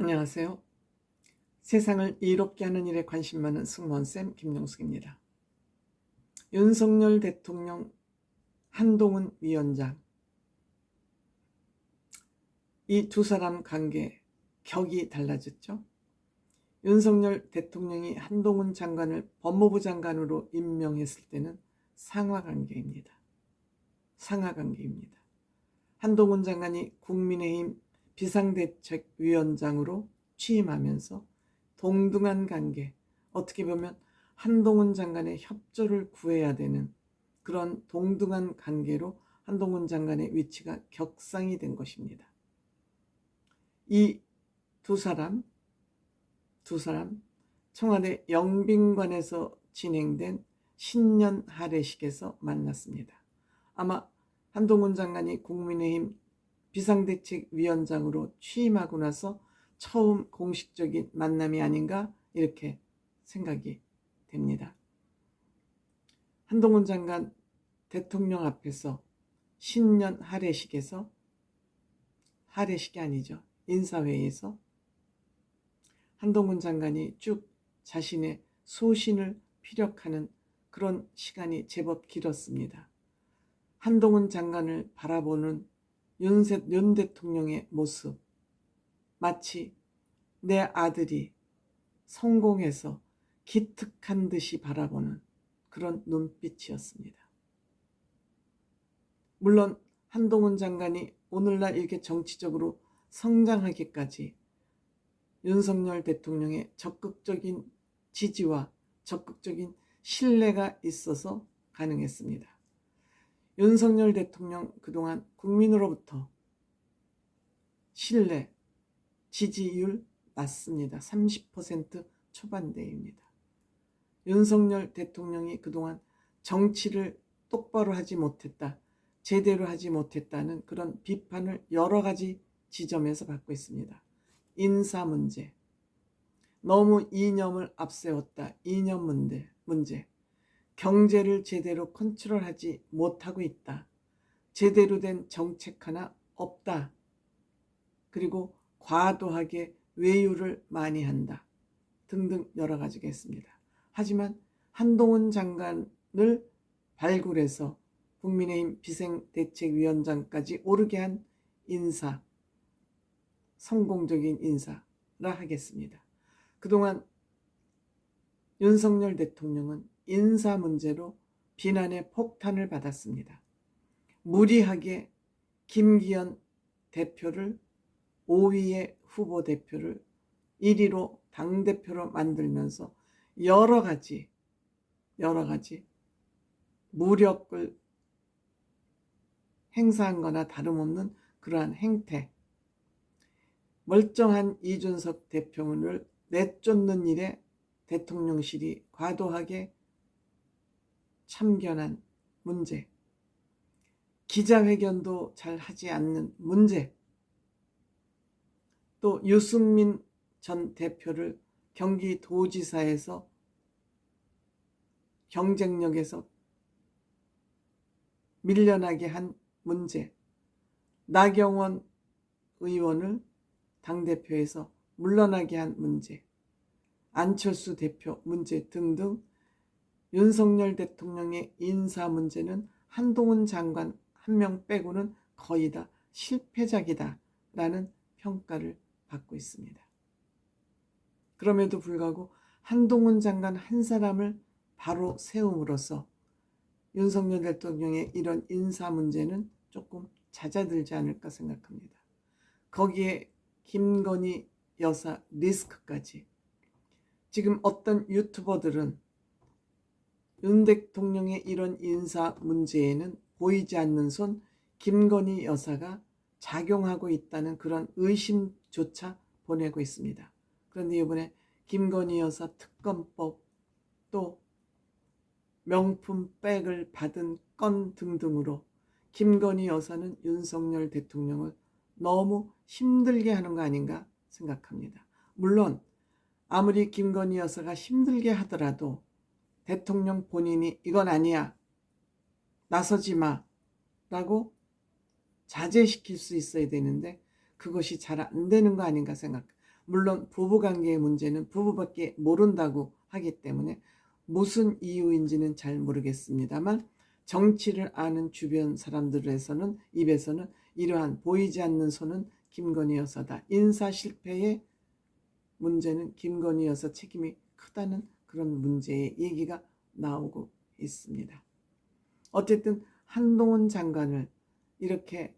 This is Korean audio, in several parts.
안녕하세요. 세상을 이롭게 하는 일에 관심 많은 승무원쌤 김용숙입니다. 윤석열 대통령, 한동훈 위원장, 이 두 사람 관계 격이 달라졌죠. 윤석열 대통령이 한동훈 장관을 법무부 장관으로 임명했을 때는 상하관계입니다. 상하관계입니다. 한동훈 장관이 국민의힘 비상대책위원장으로 취임하면서 동등한 관계, 어떻게 보면 한동훈 장관의 협조를 구해야 되는 그런 동등한 관계로 한동훈 장관의 위치가 격상이 된 것입니다. 이 두 사람 청와대 영빈관에서 진행된 신년 할애식에서 만났습니다. 아마 한동훈 장관이 국민의힘 비상대책위원장으로 취임하고 나서 처음 공식적인 만남이 아닌가 이렇게 생각이 됩니다. 한동훈 장관 대통령 앞에서 신년 할애식에서, 할애식이 아니죠, 인사회의에서 한동훈 장관이 쭉 자신의 소신을 피력하는 그런 시간이 제법 길었습니다. 한동훈 장관을 바라보는 윤 대통령의 모습, 마치 내 아들이 성공해서 기특한 듯이 바라보는 그런 눈빛이었습니다. 물론 한동훈 장관이 오늘날 이렇게 정치적으로 성장하기까지 윤석열 대통령의 적극적인 지지와 적극적인 신뢰가 있어서 가능했습니다. 윤석열 대통령 그동안 국민으로부터 신뢰, 지지율 낮습니다. 30% 초반대입니다. 윤석열 대통령이 그동안 정치를 똑바로 하지 못했다, 제대로 하지 못했다는 그런 비판을 여러 가지 지점에서 받고 있습니다. 인사 문제, 너무 이념을 앞세웠다, 이념 문제, 경제를 제대로 컨트롤하지 못하고 있다, 제대로 된 정책 하나 없다, 그리고 과도하게 외유를 많이 한다 등등 여러 가지가 있습니다. 하지만 한동훈 장관을 발굴해서 국민의힘 비상대책위원장까지 오르게 한 인사, 성공적인 인사라 하겠습니다. 그동안 윤석열 대통령은 인사 문제로 비난의 폭탄을 받았습니다. 무리하게 김기현 대표를 5위의 후보 대표를 1위로 당대표로 만들면서 여러 가지 무력을 행사한 거나 다름없는 그러한 행태, 멀쩡한 이준석 대표를 내쫓는 일에 대통령실이 과도하게 참견한 문제, 기자회견도 잘 하지 않는 문제, 또 유승민 전 대표를 경기도지사에서 경쟁력에서 밀려나게 한 문제, 나경원 의원을 당대표에서 물러나게 한 문제, 안철수 대표 문제 등등 윤석열 대통령의 인사 문제는 한동훈 장관 한 명 빼고는 거의 다 실패작이다 라는 평가를 받고 있습니다. 그럼에도 불구하고 한동훈 장관 한 사람을 바로 세움으로써 윤석열 대통령의 이런 인사 문제는 조금 잦아들지 않을까 생각합니다. 거기에 김건희 여사 리스크까지. 지금 어떤 유튜버들은 윤 대통령의 이런 인사 문제에는 보이지 않는 손 김건희 여사가 작용하고 있다는 그런 의심조차 보내고 있습니다. 그런데 이번에 김건희 여사 특검법, 또 명품 백을 받은 건 등등으로 김건희 여사는 윤석열 대통령을 너무 힘들게 하는 거 아닌가 생각합니다. 물론 아무리 김건희 여사가 힘들게 하더라도 대통령 본인이 이건 아니야, 나서지 마 라고 자제시킬 수 있어야 되는데 그것이 잘 안 되는 거 아닌가 생각. 물론 부부관계의 문제는 부부밖에 모른다고 하기 때문에 무슨 이유인지는 잘 모르겠습니다만 정치를 아는 주변 사람들에서는 입에서는 이러한 보이지 않는 손은 김건희 여사다. 인사 실패의 문제는 김건희 여사 책임이 크다는 그런 문제의 얘기가 나오고 있습니다. 어쨌든 한동훈 장관을 이렇게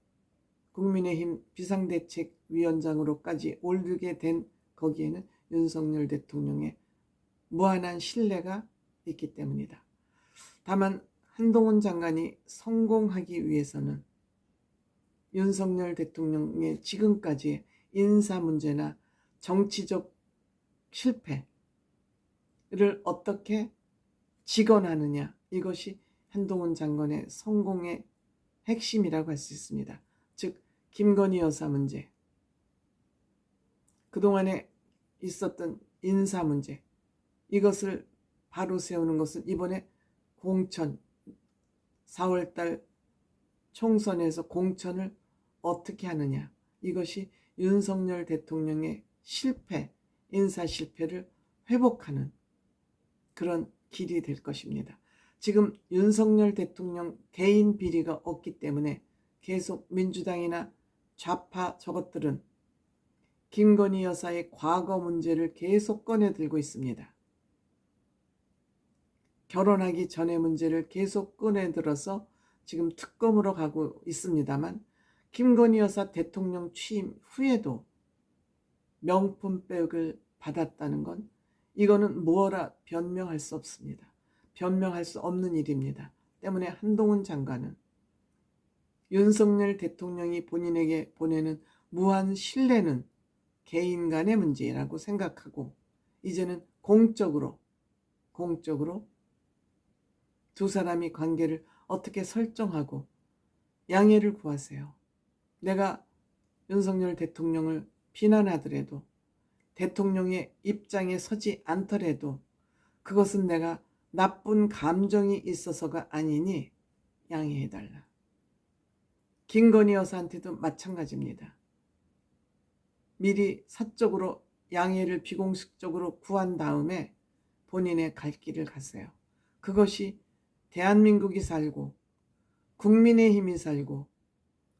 국민의힘 비상대책위원장으로까지 올리게 된 거기에는 윤석열 대통령의 무한한 신뢰가 있기 때문이다. 다만 한동훈 장관이 성공하기 위해서는 윤석열 대통령의 지금까지의 인사 문제나 정치적 실패를 어떻게 직언하느냐, 이것이 한동훈 장관의 성공의 핵심이라고 할 수 있습니다. 즉 김건희 여사 문제, 그동안에 있었던 인사 문제, 이것을 바로 세우는 것은 이번에 공천 4월달 총선에서 공천을 어떻게 하느냐, 이것이 윤석열 대통령의 실패, 인사 실패를 회복하는 그런 길이 될 것입니다. 지금 윤석열 대통령 개인 비리가 없기 때문에 계속 민주당이나 좌파 저것들은 김건희 여사의 과거 문제를 계속 꺼내들고 있습니다. 결혼하기 전의 문제를 계속 꺼내들어서 지금 특검으로 가고 있습니다만 김건희 여사 대통령 취임 후에도 명품백을 받았다는 건 이거는 뭐라 변명할 수 없습니다. 변명할 수 없는 일입니다. 때문에 한동훈 장관은 윤석열 대통령이 본인에게 보내는 무한 신뢰는 개인 간의 문제라고 생각하고 이제는 공적으로 두 사람이 관계를 어떻게 설정하고 양해를 구하세요. 내가 윤석열 대통령을 비난하더라도 대통령의 입장에 서지 않더라도 그것은 내가 나쁜 감정이 있어서가 아니니 양해해달라. 김건희 여사한테도 마찬가지입니다. 미리 사적으로 양해를 비공식적으로 구한 다음에 본인의 갈 길을 가세요. 그것이 대한민국이 살고 국민의힘이 살고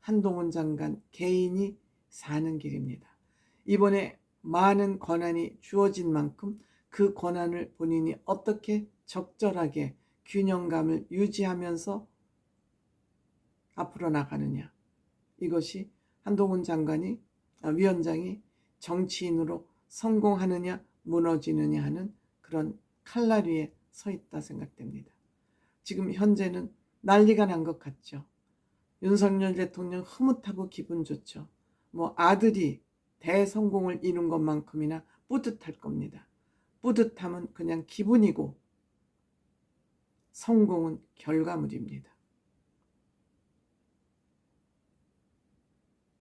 한동훈 장관 개인이 사는 길입니다. 이번에 많은 권한이 주어진 만큼 그 권한을 본인이 어떻게 적절하게 균형감을 유지하면서 앞으로 나가느냐, 이것이 한동훈 위원장이 정치인으로 성공하느냐 무너지느냐 하는 그런 칼날 위에 서 있다 생각됩니다. 지금 현재는 난리가 난 것 같죠. 윤석열 대통령 흐뭇하고 기분 좋죠. 아들이 대성공을 이룬 것만큼이나 뿌듯할 겁니다. 뿌듯함은 그냥 기분이고 성공은 결과물입니다.